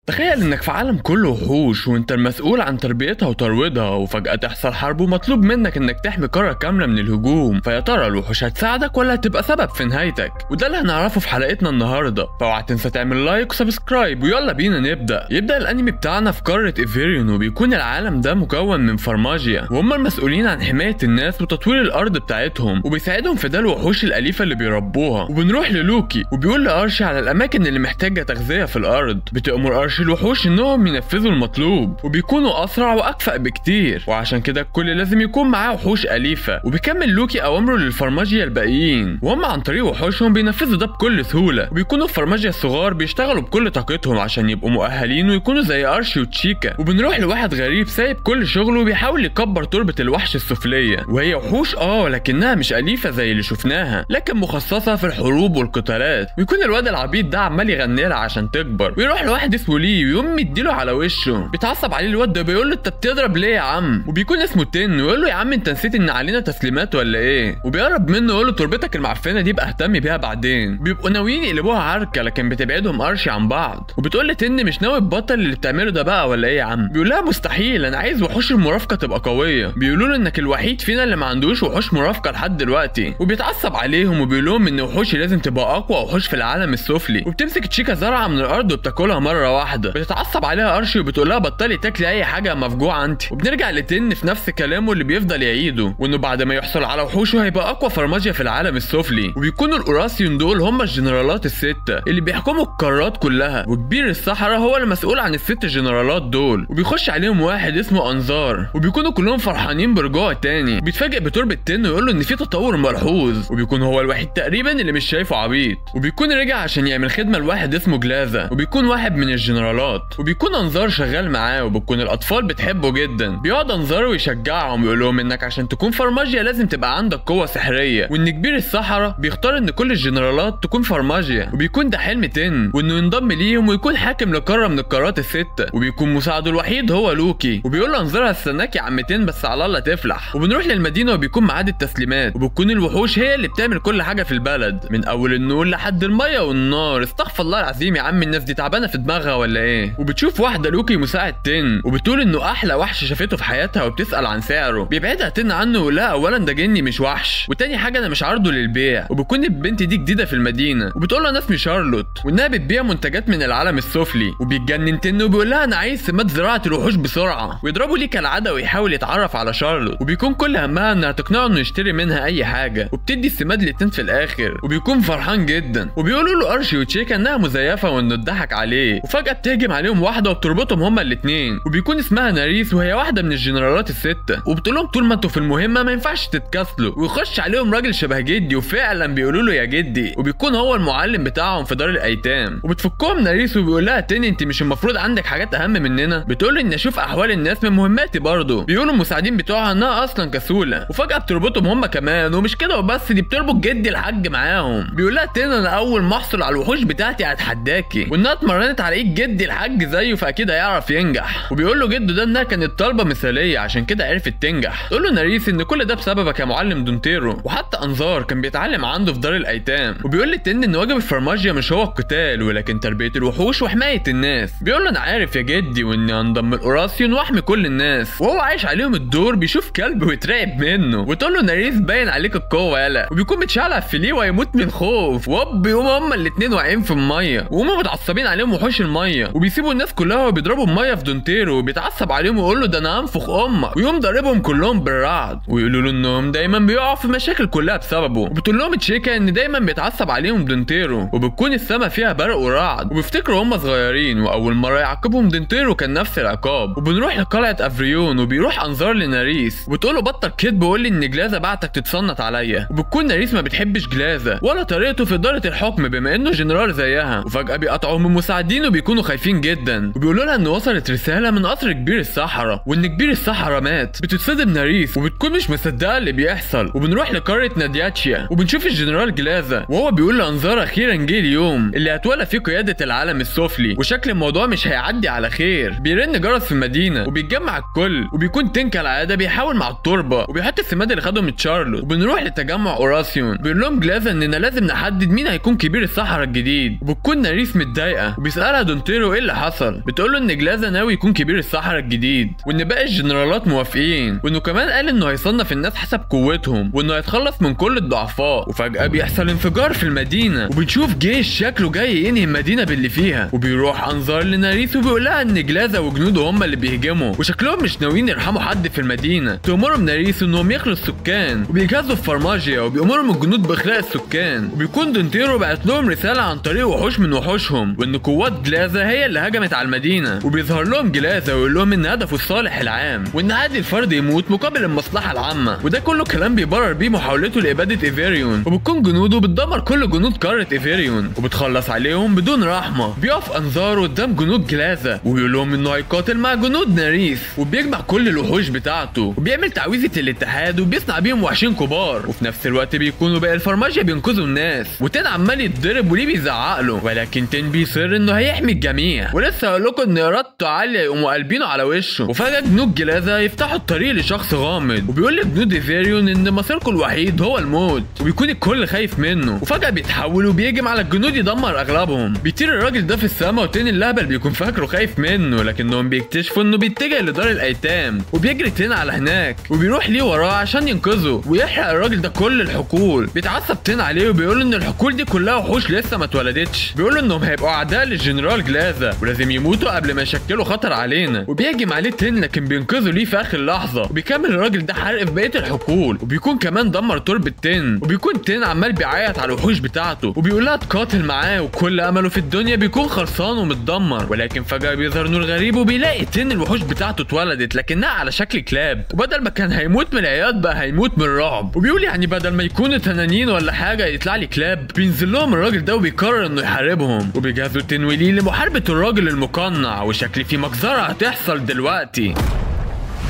تخيل انك في عالم كله وحوش وانت المسؤول عن تربيتها وترويضها، وفجأة تحصل حرب ومطلوب منك انك تحمي قارة كاملة من الهجوم. فيا ترى الوحوش هتساعدك ولا هتبقى سبب في نهايتك؟ وده اللي هنعرفه في حلقتنا النهارده. فاوعى تنسى تعمل لايك وسبسكرايب، ويلا بينا نبدأ. يبدأ الانمي بتاعنا في قارة ايفيريون، وبيكون العالم ده مكون من فارماجيا، وهم المسؤولين عن حماية الناس وتطوير الارض بتاعتهم، وبيساعدهم في ده الوحوش الاليفة اللي بيربوها. وبنروح للوكي وبيقول لارشي على الاماكن اللي محتاجة تغذية في الارض. بتأمر ارشي الوحوش انهم ينفذوا المطلوب، وبيكونوا اسرع واكفأ بكتير، وعشان كده الكل لازم يكون معاه وحوش اليفة. وبيكمل لوكي اوامره للفارماجيا الباقيين، وهم عن طريق وحوشهم بينفذوا ده بكل سهولة. وبيكونوا الفارماجيا الصغار بيشتغلوا بكل طاقتهم عشان يبقوا مؤهلين ويكونوا زي ارشي وتشيكا. وبنروح لواحد غريب سايب كل شغله وبيحاول يكبر تربة الوحش السفلية، وهي وحوش لكنها مش اليفة زي اللي شفناها، لكن مخصصة في الحروب والقتالات. ويكون الواد العبيط ده عمال يغني لها عشان تكبر، ويروح لواحد اسمه لي ويقوم مديله على وشه. بيتعصب عليه الواد ده، بيقول له انت بتضرب ليه يا عم؟ وبيكون اسمه تن، ويقول له يا عم انت نسيت ان علينا تسليمات ولا ايه؟ وبيقرب منه يقول له تربتك المعفنه دي بقى اهتم بيها بعدين. بيبقوا ناويين يقلبوها عركه، لكن بتبعدهم ارشي عن بعض. وبتقول لتن مش ناوي تبطل اللي بتعمله ده بقى ولا ايه يا عم؟ بيقول لها مستحيل، انا عايز وحوش المرافقه تبقى قويه. بيقولوا له انك الوحيد فينا اللي ما عندوش وحوش مرافقه لحد دلوقتي. وبيتعصب عليهم وبيقول لهم ان وحوشي لازم تبقى اقوى وحوش في العالم السفلي. وبتمسك تشيكا زرعه من الارض وبتاكلها مره واحده. بتتعصب عليها ارشي وبتقول لها بطلي تاكلي اي حاجه مفجوعه انت. وبنرجع لتن في نفس كلامه اللي بيفضل يعيده، وانه بعد ما يحصل على وحوشه هيبقى اقوى فارماجيا في العالم السفلي. وبيكونوا الاوراسيون دول هم الجنرالات السته اللي بيحكموا القارات كلها، وكبير الصحراء هو المسؤول عن الست جنرالات دول. وبيخش عليهم واحد اسمه انظار، وبيكونوا كلهم فرحانين برجوع تاني. بيتفاجئ بتربة تن ويقول له ان في تطور ملحوظ، وبيكون هو الوحيد تقريبا اللي مش شايفه عبيط. وبيكون رجع عشان يعمل خدمه لواحد اسمه جلازا، وبيكون واحد من الجنرالات. وبيكون انظار شغال معاه، وبتكون الاطفال بتحبه جدا. بيقعد انظار ويشجعهم ويقول لهم انك عشان تكون فارماجيا لازم تبقى عندك قوه سحريه، وان كبير الصحراء بيختار ان كل الجنرالات تكون فارماجيا. وبيكون ده حلم تن، وانه ينضم ليهم ويكون حاكم لقاره من القارات السته. وبيكون مساعده الوحيد هو لوكي، وبيقول له انظار هستناك يا عم تن بس على الله تفلح. وبنروح للمدينه وبيكون ميعاد التسليمات، وبتكون الوحوش هي اللي بتعمل كل حاجه في البلد، من اول النور لحد الميه والنار. استغفر الله العظيم يا عم، الناس دي تعبانه في دماغها ولا ايه؟ وبتشوف واحده لوكي مساعد تن، وبتقول انه احلى وحش شافته في حياتها، وبتسال عن سعره. بيبعدها تن عنه ولا اولا ده جني مش وحش، وتاني حاجه انا مش عارضه للبيع. وبتكون البنت دي جديده في المدينه، وبتقول له انا اسمي شارلوت، وانها بتبيع منتجات من العالم السفلي. وبيتجنن تن وبيقول لها انا عايز سمات زراعه الوحوش بسرعه. ويضربوا ليه كالعاده ويحاول يتعرف على شارلوت، وبيكون كل همها انها تقنعه انه يشتري منها اي حاجه. وبتدي السماد لتن في الاخر، وبيكون فرحان جدا. وبيقولوا له ارشي وتشيكا انها مزيفه وانه اتضحك عليه. وفجاه بتهجم عليهم واحده وبتربطهم هما الاثنين، وبيكون اسمها ناريس، وهي واحده من الجنرالات السته. وبتقول لهم طول ما انتوا في المهمه ما ينفعش تتكاسلوا. ويخش عليهم راجل شبه جدي، وفعلا بيقولوا له يا جدي، وبيكون هو المعلم بتاعهم في دار الايتام. وبتفكهم ناريس وبيقول لها تاني انت مش المفروض عندك حاجات اهم مننا؟ بتقول له اني اشوف احوال الناس من مهماتي برضه. بيقولوا المساعدين بتوعها انها اصلا كسوله. وفجاه بتربطهم هم كمان، ومش كده وبس، دي بتربط جدي الحاج معاهم. بيقول لها تاني انا اول ما احصل على الوحوش بتاعتي هتحداكي، وانها اتمرنت على ايد جدي الحاج زيه فاكيد هيعرف ينجح. وبيقول له جده ده انها كانت طالبه مثاليه عشان كده عرفت تنجح. تقول له ناريس ان كل ده بسببك يا معلم دونتيرو، وحتى انظار كان بيتعلم عنده في دار الايتام. وبيقول لي تن ان واجب الفارماجيا مش هو القتال، ولكن تربيه الوحوش وحمايه الناس. بيقول له انا عارف يا جدي، واني انضم الاوراسيون واحمي كل الناس. وهو عايش عليهم الدور بيشوف كلب ويترعب منه. وتقول له ناريس باين عليك القوه يالا. وبيكون متشعلق في ليه ويموت من خوف. بيقوموا هما الاثنين واقعين في الميه، وهما متعصبين عليهم وحوش الميه. وبيسيبوا الناس كلها وبيضربوا الميه في دونتيرو، وبيتعصب عليهم ويقول له ده انا انفخ امك، ويقوم ضاربهم كلهم بالرعد. ويقولوا له انهم دايما بيقعوا في مشاكل كلها بسببه. وبتقول لهم تشيكا ان دايما بيتعصب عليهم دونتيرو، وبتكون السما فيها برق ورعد. وبيفتكروا هم صغيرين واول مره يعاقبهم دونتيرو كان نفس العقاب. وبنروح لقلعه افريون، وبيروح انظار لناريس وبتقول له بطل كدب وقول لي ان جلازا بعتك تتصنت عليا. وبتكون ناريس ما بتحبش جلازا ولا طريقته في اداره الحكم بما انه جنرال زيها. وفجاه بيقطعوا من مساعدين وبيكونوا خايفين جدا، وبيقولوا لها ان وصلت رساله من قصر كبير الصحراء وان كبير الصحراء مات. بتتصدم ناريس وبتكون مش مصدقه اللي بيحصل. وبنروح لقاره نادياتشيا، وبنشوف الجنرال جلازا وهو بيقول لانظار اخيرا جه اليوم اللي هتولى فيه قياده العالم السفلي، وشكل الموضوع مش هيعدي على خير. بيرن جرس في المدينه وبيتجمع الكل، وبيكون تنك العاده بيحاول مع التربه وبيحط السماد اللي خده من تشارلوت. وبنروح لتجمع اوراسيون، بيقول لهم جلازا اننا لازم نحدد مين هيكون كبير الصحراء الجديد. وبتكون ناريس متضايقه وبيسالها دونتيرو تنتيرو ايه اللي حصل. بتقول له ان جلازا ناوي يكون كبير الصحراء الجديد، وان باقي الجنرالات موافقين، وانه كمان قال انه هيصنف الناس حسب قوتهم، وانه هيتخلص من كل الضعفاء. وفجأة بيحصل انفجار في المدينة، وبنشوف جيش شكله جاي ينهي المدينة باللي فيها. وبيروح انظار لناريس وبيقول لها ان جلازا وجنوده هم اللي بيهجموا، وشكلهم مش ناويين يرحموا حد في المدينة. تأمرهم ناريس انهم يخلوا السكان، وبيجهزوا في فرماجيا، وبيأمرهم الجنود باخلاء السكان. وبيكون دونتيرو بعت لهم رسالة عن طريق وحوش من وحوشهم، وان قوات جلازا هي اللي هجمت على المدينة. وبيظهر لهم جلازا ويقول لهم ان هدفه الصالح العام، وان عادي الفرد يموت مقابل المصلحة العامة. وده كله كلام بيبرر بيه محاولته لإبادة ايفيريون. وبتكون جنوده بتدمر كل جنود قارة ايفيريون، وبتخلص عليهم بدون رحمة. بيقف انظار قدام جنود جلازا وبيقول لهم انه هيقاتل مع جنود ناريس، وبيجمع كل الوحوش بتاعته، وبيعمل تعويذة الاتحاد، وبيصنع بيهم وحشين كبار. وفي نفس الوقت بيكونوا باقي الفرماجيا بينقذوا الناس، وتين عمال يتضرب وليه بيزعق له، ولكن تين بيصر انه هيحمي الجميع. ولسه هقول لكم ان ارادته عاليه يقوموا قلبينه على وشه. وفجاه جنود جلازا يفتحوا الطريق لشخص غامض، وبيقول لجنود ايفيريون ان مصيركم الوحيد هو الموت، وبيكون الكل خايف منه. وفجاه بيتحول وبيهجم على الجنود يدمر اغلبهم. بيطير الراجل ده في السماء، وتين اللهبل بيكون فاكره خايف منه، لكنهم بيكتشفوا انه بيتجه لدار الايتام. وبيجري تين على هناك، وبيروح ليه وراه عشان ينقذه، ويحرق الراجل ده كل الحقول. بيتعصب تين عليه وبيقول ان الحقول دي كلها وحوش لسه ما اتولدتش. بيقول انهم هيبقوا اعداء للجنرال جلازا، ولازم يموتوا قبل ما يشكلوا خطر علينا. وبيهجم عليه تين، لكن بينقذه ليه في اخر لحظه. وبيكمل الراجل ده حرق في بقيه الحقول، وبيكون كمان دمر تربه تين. وبيكون تين عمال بيعيط على الوحوش بتاعته، وبيقول لها تقاتل معاه، وكل امله في الدنيا بيكون خلصان ومتدمر. ولكن فجاه بيظهر نور غريب، وبيلاقي تين الوحوش بتاعته اتولدت، لكنها على شكل كلاب. وبدل ما كان هيموت من العياط بقى هيموت من الرعب. وبيقول يعني بدل ما يكونوا تنانين ولا حاجه يطلع لي كلاب. بينزل لهم الراجل ده وبيقرر انه يحاربهم، وبيجهزوا تين وليه لمحاربه الراجل المقنع، وشكل في مجزره هتحصل دلوقتي.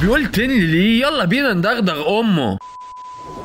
بيقول تين ليه يلا بينا ندغدغ امه.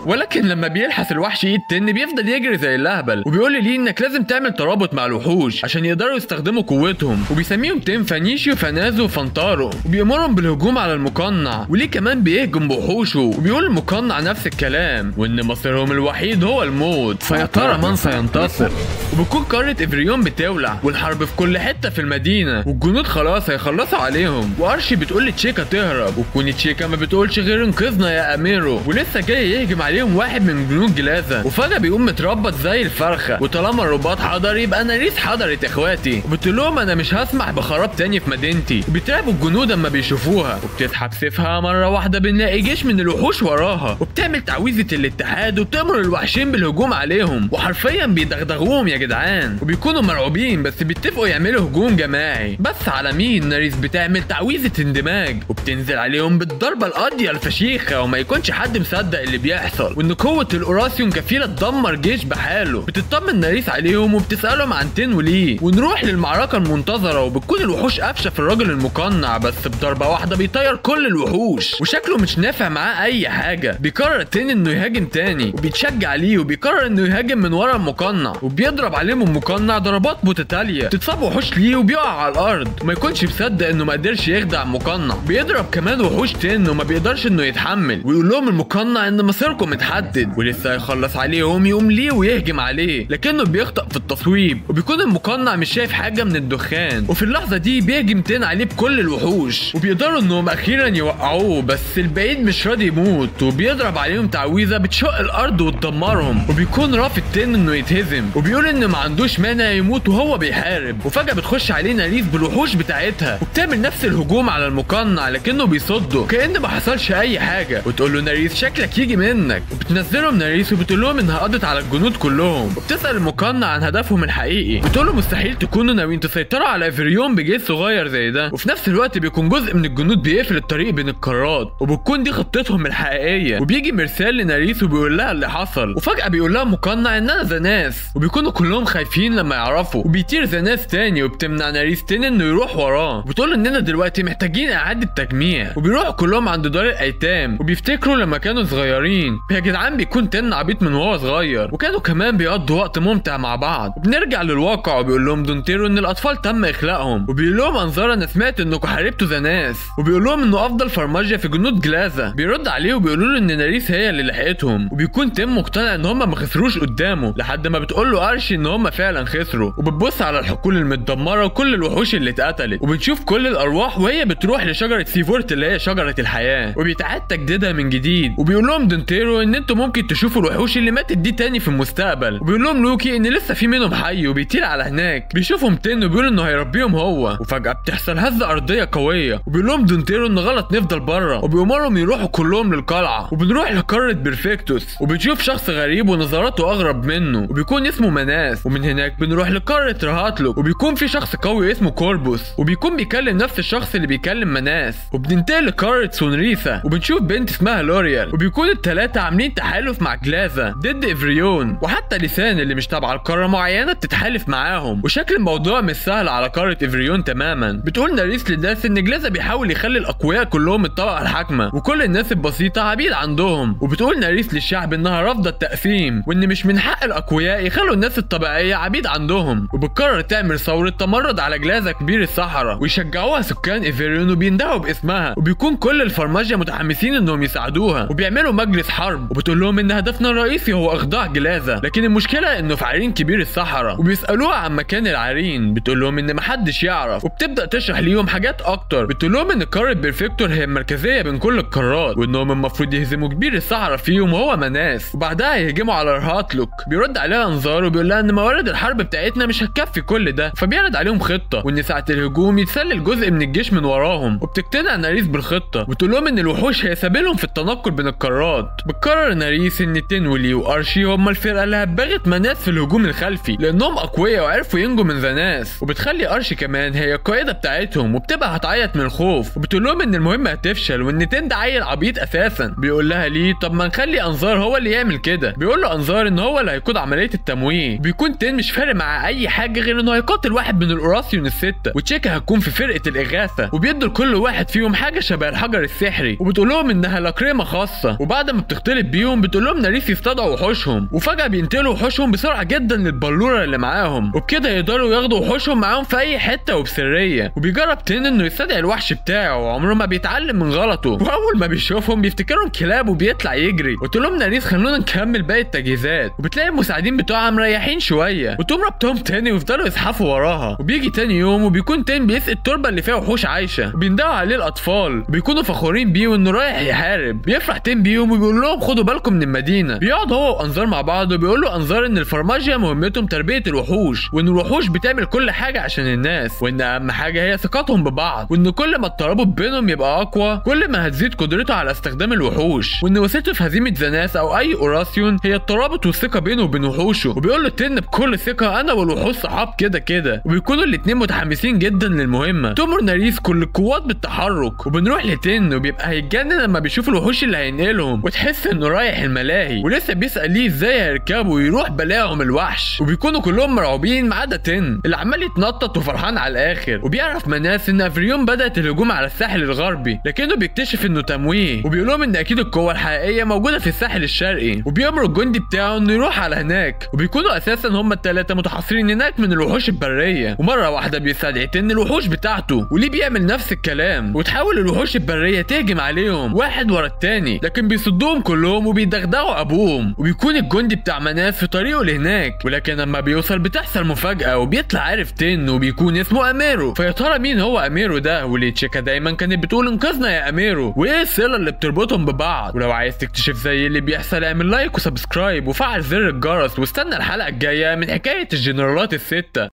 ولكن لما بيلحس الوحش ايد تن بيفضل يجري زي اللهبل، وبيقول لي انك لازم تعمل ترابط مع الوحوش عشان يقدروا يستخدموا قوتهم. وبيسميهم تن فانيشي وفانازو وفانتارو، وبيأمرهم بالهجوم على المقنع، وليه كمان بيهجم بوحوشه. وبيقول المقنع نفس الكلام، وان مصيرهم الوحيد هو الموت. فيا ترى من سينتصر؟ وبتكون قارة ايفريون بتولع، والحرب في كل حتة في المدينة، والجنود خلاص هيخلصوا عليهم. وارشي بتقول لتشيكا تهرب، وتكون تشيكا ما بتقولش غير انقذنا يا اميرو. ولسه جاي يهجم عليهم واحد من جنود جلازا، وفجأة بيقوم متربط زي الفرخة. وطالما الرباط حضر يبقى ناريس حضرت اخواتي. وبتقول لهم انا مش هسمح بخراب تاني في مدينتي. وبيترعبوا الجنود اما بيشوفوها، وبتسحب سيفها مرة واحدة بنلاقي جيش من الوحوش وراها، وبتعمل تعويذة الاتحاد، وبتأمر الوحشين بالهجوم عليهم، وحرفيا بيدغدغوهم يا جدعان. وبيكونوا مرعوبين، بس بيتفقوا يعملوا هجوم جماعي. بس على مين؟ ناريس بتعمل تعويذة اندماج، وبتنزل عليهم بالضربة القاضية الفشيخة، وما يكونش حد مصدق اللي بيحصل، وان قوة الاوراسيون كفيلة تدمر جيش بحاله. بتطمن ناريس عليهم وبتسألهم عن تين وليه. ونروح للمعركة المنتظرة، وبتكون الوحوش قافشة في الراجل المقنع، بس بضربة واحدة بيطير كل الوحوش، وشكله مش نافع معاه اي حاجة. بيقرر تين انه يهاجم تاني، وبيتشجع عليه، وبيقرر انه يهاجم من ورا المقنع، وبيضرب عليهم المقنع ضربات متتالية تتصاب وحوش ليه، وبيقع على الارض. وما يكونش مصدق انه ما قدرش يخدع المقنع. بيضرب كمان وحوش تين، وما بيقدرش انه يتحمل، ويقول لهم المقنع ان مصيركم اتحدد. ولسه يخلص عليهم يقوم ليه ويهجم عليه، لكنه بيخطأ في التصويب، وبيكون المقنع مش شايف حاجة من الدخان. وفي اللحظة دي بيهجم تين عليه بكل الوحوش، وبيقدروا انهم اخيرا يوقعوه، بس البعيد مش راضي يموت، وبيضرب عليهم تعويذة بتشق الارض وتدمرهم. وبيكون رافض تين انه يتهزم، وبيقول ان ما عندوش مانع يموت وهو بيحارب. وفجأة بتخش عليه ناريس بالوحوش بتاعتها، وبتعمل نفس الهجوم على المقنع، لكنه بيصده كأن ما حصلش اي حاجة. وتقول له ناريس شكلك يجي منك، وبتنزلهم ناريس وبتقول لهم انها قضت على الجنود كلهم. وبتسأل المقنع عن هدفهم الحقيقي، بتقول له مستحيل تكونوا ناويين تسيطروا على ايفريون بجيش صغير زي ده. وفي نفس الوقت بيكون جزء من الجنود بيقفل الطريق بين القارات، وبتكون دي خطتهم الحقيقيه. وبيجي مرسال لناريس وبيقول لها اللي حصل، وفجأة بيقول لها مقنع ان انا زناس، وبيكونوا كلهم خايفين لما يعرفوا. وبيطير زناس تاني، وبتمنع ناريس تاني انه يروح وراه، وبتقول اننا دلوقتي محتاجين اعاده تجميع. وبيروحوا كلهم عند دار الايتام، وبيفتكروا لما كانوا صغيرين يا جدعان بيكون تن عبيط من وهو صغير، وكانوا كمان بيقضوا وقت ممتع مع بعض. وبنرجع للواقع وبيقول لهم دونتيرو ان الاطفال تم اخلاقهم، وبيقول لهم انظار انا سمعت انكم حاربتوا ذا ناس، وبيقول لهم انه افضل فرماجيا في جنود جلازا. بيرد عليه وبيقولوا له ان ناريس هي اللي لحقتهم، وبيكون تيم مقتنع ان هم ما خسروش قدامه، لحد ما بتقول له ارشي ان هم فعلا خسروا. وبتبص على الحقول المتدمره وكل الوحوش اللي اتقتلت، وبنشوف كل الارواح وهي بتروح لشجره سيفورت اللي هي شجره الحياه، وبيتعاد تجديدها من جديد. وبيقول لهم دونتيرو ان انتوا ممكن تشوفوا الوحوش اللي ماتت دي تاني في المستقبل. وبيقول لهم لوكي ان لسه في منهم حي وبيطير على هناك. بيشوفهم تن وبيقول انه هيربيهم هو، وفجاه بتحصل هزه ارضيه قويه، وبيقول لهم دونتيرو ان غلط نفضل بره، وبيأمرهم يروحوا كلهم للقلعه. وبنروح لقاره بيرفكتوس وبنشوف شخص غريب ونظراته اغرب منه، وبيكون اسمه مناس. ومن هناك بنروح لقاره رهاتلوك وبيكون في شخص قوي اسمه كوربوس، وبيكون بيكلم نفس الشخص اللي بيكلم مناس. وبننتقل لقاره سونريسا وبنشوف بنت اسمها لوريال، وبيكون الثلاثه عاملين تحالف مع جلازا ضد افريون، وحتى لسان اللي مش تابعه لقاره معينه بتتحالف معاهم. وشكل الموضوع مش سهل على قاره افريون تماما. بتقول ناريس للناس ان جلازا بيحاول يخلي الاقوياء كلهم الطبقه الحاكمه وكل الناس البسيطه عبيد عندهم. وبتقول ناريس للشعب انها رافضه التقسيم، وان مش من حق الاقوياء يخلوا الناس الطبيعيه عبيد عندهم. وبتقرر تعمل ثوره تمرد على جلازا كبير الصحراء ويشجعوها سكان افريون وبيندهوا باسمها. وبيكون كل الفرماجيا متحمسين انهم يساعدوها وبيعملوا مجلس حرب، وبتقول لهم ان هدفنا الرئيسي هو اخضاع جلازا، لكن المشكله انه في عرين كبير الصحراء. وبيسالوها عن مكان العرين، بتقول لهم ان محدش يعرف، وبتبدا تشرح ليهم حاجات اكتر. بتقول لهم ان قاره بيرفكتور هي المركزيه بين كل القارات، وانهم المفروض يهزموا كبير الصحراء فيهم وهو مناس، وبعدها يهجموا على رهاتلوك. بيرد عليها انظار وبيقول لها ان موارد الحرب بتاعتنا مش هتكفي كل ده، فبيعرض عليهم خطه، وان ساعه الهجوم يتسلل جزء من الجيش من وراهم. وبتقتنع ناريس بالخطه، وتقول لهم ان الوحوش هي سبيلهم في التنقل بين القارات. بتقرر ناريس ان تنولي وارشي هم الفرقه اللي هتباغت مناس في الهجوم الخلفي، لانهم اقوياء وعرفوا ينجوا من ذا ناس. وبتخلي ارشي كمان هي القائده بتاعتهم، وبتبقى هتعيط من الخوف. وبتقول لهم ان المهمه هتفشل، وان تن ده عيل عبيط اساسا. بيقول لها ليه؟ طب ما نخلي انظار هو اللي يعمل كده. بيقول له انظار ان هو اللي هيقود عمليه التمويه. بيكون تن مش فارق مع اي حاجه غير انه هيقاتل واحد من الاوراسيون السته، وتشيكا هتكون في فرقه الاغاثه، وبيدوا لكل واحد فيهم حاجه شبه الحجر السحري، وبتقول لهم انها لاكريمه خاصه. وبعد ما بتختلط بيهم بتقول لهم ناريس يصطادوا وحوشهم، وفجاه بينتقلوا وحوشهم بسرعه جدا للبلوره اللي معاهم، وبكده يقدروا ياخدوا وحوشهم معاهم في اي حته وبسريه. وبيجرب تن انه يستدعي الوحش بتاعه، وعمره ما بيتعلم من غلطه، واول ما بيشوفهم بيفتكرهم كلاب وبيطلع يجري. وتقول لهم ناريس خلونا نكمل باقي التجهيزات، وبتلاقي المساعدين بتوعها مريحين شويه، وتقوم ربطهم تاني ويفضلوا يزحفوا وراها. وبيجي تاني يوم وبيكون تن بيسقي التربه اللي فيها وحوش عايشه، وبيندهوا عليه الاطفال بيكونوا فخورين بيه وانه رايح يحارب. بيفرح تن بيهم وبيقول لهم خدوا بالكم من المدينه. بيقعد هو وانظار مع بعض وبيقول له انظار ان الفرماجيا مهمتهم تربيه الوحوش، وان الوحوش بتعمل كل حاجه عشان الناس، وان اهم حاجه هي ثقتهم ببعض، وان كل ما الترابط بينهم يبقى اقوى كل ما هتزيد قدرته على استخدام الوحوش، وان وسيلته في هزيمه ذا ناس او اي اوراسيون هي الترابط والثقه بينه وبين وحوشه. وبيقول له تن بكل ثقه انا والوحوش صحاب كده كده، وبيكونوا الاثنين متحمسين جدا للمهمه. تؤمر ناريس كل القوات بالتحرك، وبنروح لتن وبيبقى هيتجنن لما بيشوف الوحوش اللي هينقلهم، وتحس انه رايح الملاهي، ولسه بيسال ليه ازاي هيركبوا ويروح بلاهم الوحش. وبيكونوا كلهم مرعوبين ما عدا تن اللي عمال يتنطط وفرحان على الاخر. وبيعرف مناس ان افريون بدات الهجوم على الساحل الغربي، لكنه بيكتشف انه تمويه، وبيقول لهم ان اكيد القوه الحقيقيه موجوده في الساحل الشرقي. وبيامر الجندي بتاعه انه يروح على هناك، وبيكونوا اساسا هم الثلاثه متحصرين هناك من الوحوش البريه. ومره واحده بيستدعي تن الوحوش بتاعته، وليه بيعمل نفس الكلام، وتحاول الوحوش البريه تهجم عليهم واحد ورا الثاني، لكن بيصدوهم كلهم وبيدغدغوا ابوهم. وبيكون الجندي بتاع مناس في طريقه لهناك، ولكن لما بيوصل بتحصل مفاجاه وبيطلع عارف تن وبيكون اسمه اميرو. فيا ترى مين هو اميرو ده؟ واللي تشيكا دايما كانت بتقول انقذنا يا اميرو، وايه الصله اللي بتربطهم ببعض؟ ولو عايز تكتشف زي اللي بيحصل اعمل لايك وسبسكرايب وفعل زر الجرس، واستنى الحلقه الجايه من حكايه الجنرالات السته.